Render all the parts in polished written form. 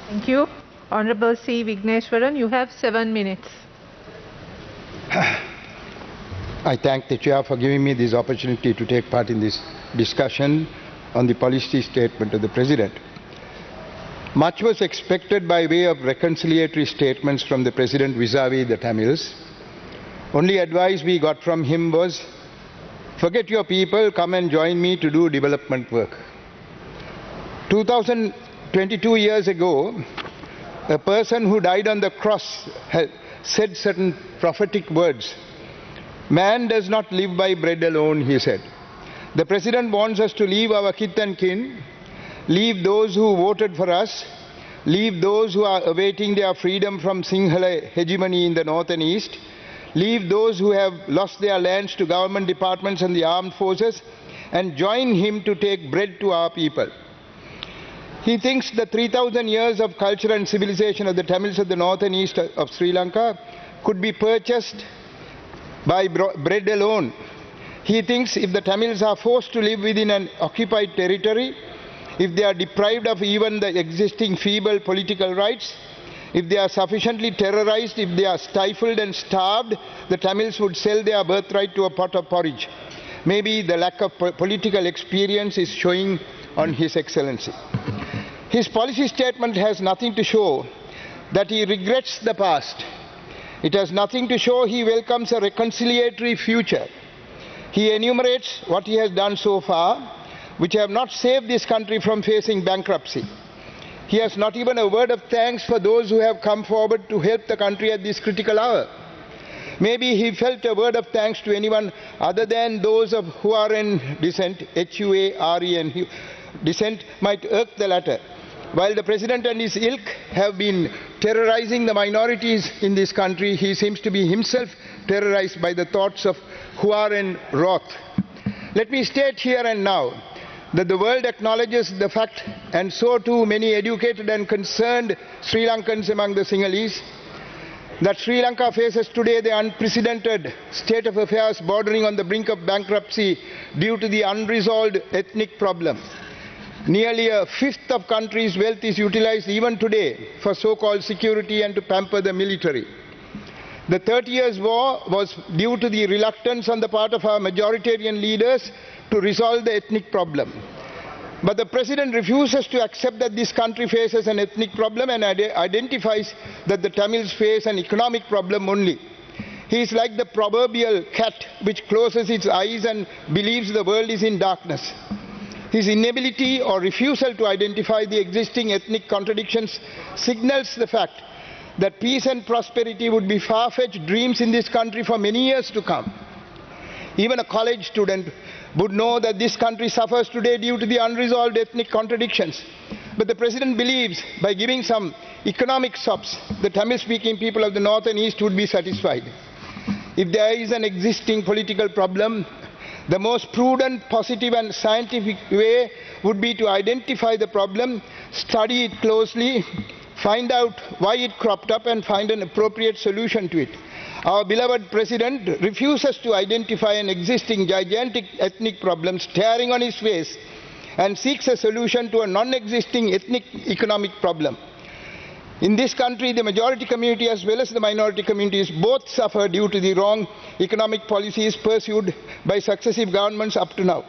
Thank you. Honorable C. Wigneswaran, you have 7 minutes. I thank the Chair for giving me this opportunity to take part in this discussion on the policy statement of the President. Much was expected by way of reconciliatory statements from the President vis-à-vis the Tamils. Only advice we got from him was, forget your people, come and join me to do development work. 22 years ago, a person who died on the cross said certain prophetic words. Man does not live by bread alone, he said. The President wants us to leave our kith and kin, leave those who voted for us, leave those who are awaiting their freedom from Sinhala hegemony in the north and east, leave those who have lost their lands to government departments and the armed forces, and join him to take bread to our people. He thinks the 3,000 years of culture and civilization of the Tamils of the north and east of Sri Lanka could be purchased by bread alone. He thinks if the Tamils are forced to live within an occupied territory, if they are deprived of even the existing feeble political rights, if they are sufficiently terrorized, if they are stifled and starved, the Tamils would sell their birthright to a pot of porridge. Maybe the lack of political experience is showing on His Excellency. His policy statement has nothing to show that he regrets the past. It has nothing to show he welcomes a reconciliatory future. He enumerates what he has done so far, which have not saved this country from facing bankruptcy. He has not even a word of thanks for those who have come forward to help the country at this critical hour. Maybe he felt a word of thanks to anyone other than those of Huaren descent, Huaren descent, might irk the latter. While the President and his ilk have been terrorizing the minorities in this country, he seems to be himself terrorized by the thoughts of Huaren wrath. Let me state here and now that the world acknowledges the fact, and so too many educated and concerned Sri Lankans among the Sinhalese, that Sri Lanka faces today the unprecedented state of affairs bordering on the brink of bankruptcy due to the unresolved ethnic problem. Nearly a fifth of country's wealth is utilized even today for so-called security and to pamper the military. The 30 Years' War was due to the reluctance on the part of our majoritarian leaders to resolve the ethnic problem. But the President refuses to accept that this country faces an ethnic problem and identifies that the Tamils face an economic problem only. He is like the proverbial cat which closes its eyes and believes the world is in darkness. His inability or refusal to identify the existing ethnic contradictions signals the fact that peace and prosperity would be far-fetched dreams in this country for many years to come. Even a college student would know that this country suffers today due to the unresolved ethnic contradictions. But the President believes by giving some economic sops, the Tamil-speaking people of the north and east would be satisfied. If there is an existing political problem, the most prudent, positive and scientific way would be to identify the problem, study it closely, find out why it cropped up and find an appropriate solution to it. Our beloved President refuses to identify an existing gigantic ethnic problem staring on his face and seeks a solution to a non-existing ethnic economic problem. In this country, the majority community as well as the minority communities both suffer due to the wrong economic policies pursued by successive governments up to now.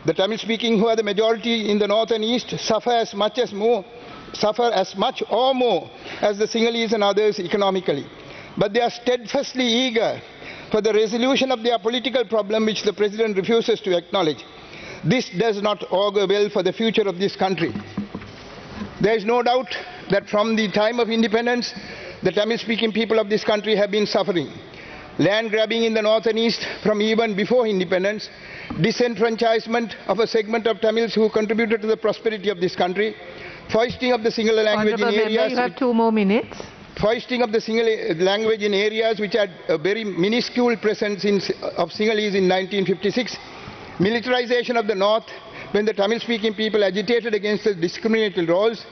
The Tamil-speaking who are the majority in the north and east suffer as much or more as the Sinhalese and others economically. But they are steadfastly eager for the resolution of their political problem which the President refuses to acknowledge. This does not augur well for the future of this country. There is no doubt that from the time of independence, the Tamil-speaking people of this country have been suffering. Land grabbing in the north and east from even before independence, disenfranchisement of a segment of Tamils who contributed to the prosperity of this country, foisting of the Sinhala language in areas... You have 2 more minutes. Foisting of the Sinhala language in areas which had a very minuscule presence of Sinhalese in 1956, militarization of the north when the Tamil-speaking people agitated against the discriminatory laws,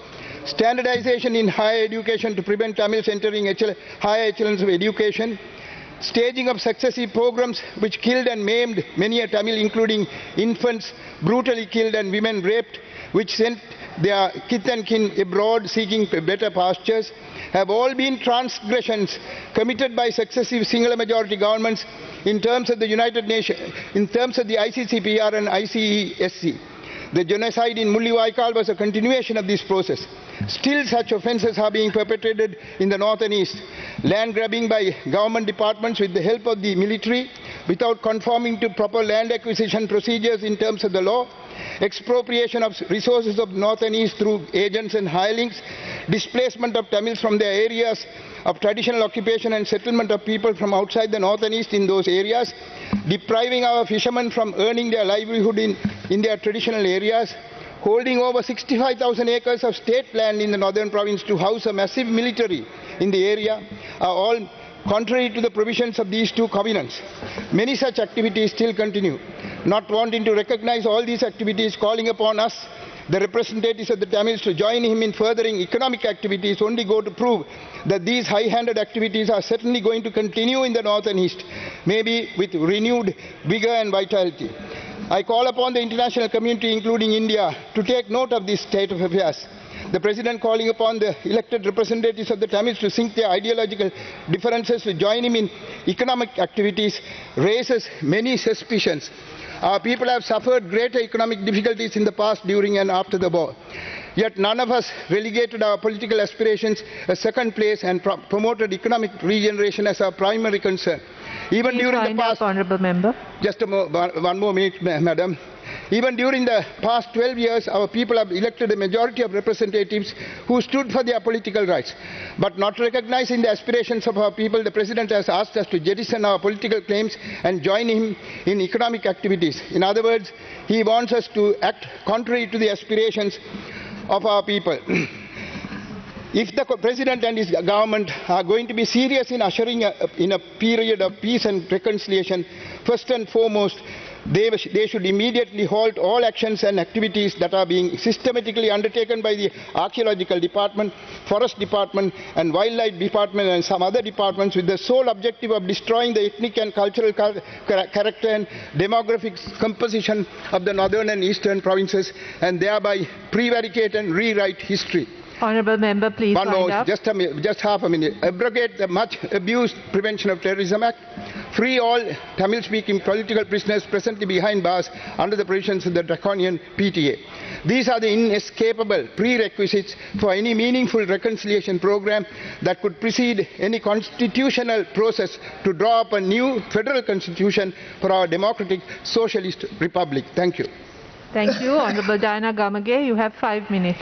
standardization in higher education to prevent Tamils entering higher echelons of education, staging of successive pogroms which killed and maimed many a Tamil, including infants brutally killed and women raped, which sent their kith and kin abroad seeking better pastures, have all been transgressions committed by successive singular majority governments in terms of the United Nations, in terms of the ICCPR and ICESC. The genocide in Mulliwaikal was a continuation of this process. Still such offences are being perpetrated in the north and east. Land grabbing by government departments with the help of the military without conforming to proper land acquisition procedures in terms of the law, expropriation of resources of north and east through agents and hirelings, displacement of Tamils from their areas of traditional occupation and settlement of people from outside the north and east in those areas, depriving our fishermen from earning their livelihood in their traditional areas, holding over 65,000 acres of state land in the northern province to house a massive military in the area, are all contrary to the provisions of these two covenants. Many such activities still continue. Not wanting to recognize all these activities, calling upon us, the representatives of the Tamils, to join him in furthering economic activities only go to prove that these high-handed activities are certainly going to continue in the north and east, maybe with renewed vigor and vitality. I call upon the international community, including India, to take note of this state of affairs. The President calling upon the elected representatives of the Tamils to sink their ideological differences to join him in economic activities raises many suspicions. Our people have suffered greater economic difficulties in the past, during and after the war. Yet none of us relegated our political aspirations a second place and promoted economic regeneration as our primary concern. Even Please during the past, honourable member. Just one more minute, madam. Even during the past 12 years, our people have elected a majority of representatives who stood for their political rights. But not recognizing the aspirations of our people, the President has asked us to jettison our political claims and join him in economic activities. In other words, he wants us to act contrary to the aspirations of our people. If the President and his government are going to be serious in ushering in a period of peace and reconciliation, first and foremost, they should immediately halt all actions and activities that are being systematically undertaken by the Archaeological Department, Forest Department and Wildlife Department and some other departments with the sole objective of destroying the ethnic and cultural character and demographic composition of the northern and eastern provinces, and thereby prevaricate and rewrite history. Honourable member, please One more, up. just half a minute. Abrogate the much abused Prevention of Terrorism Act. Free all Tamil-speaking political prisoners presently behind bars under the provisions of the draconian PTA. These are the inescapable prerequisites for any meaningful reconciliation program that could precede any constitutional process to draw up a new federal constitution for our democratic socialist republic. Thank you. Thank you. Honourable Diana Gamage, you have 5 minutes.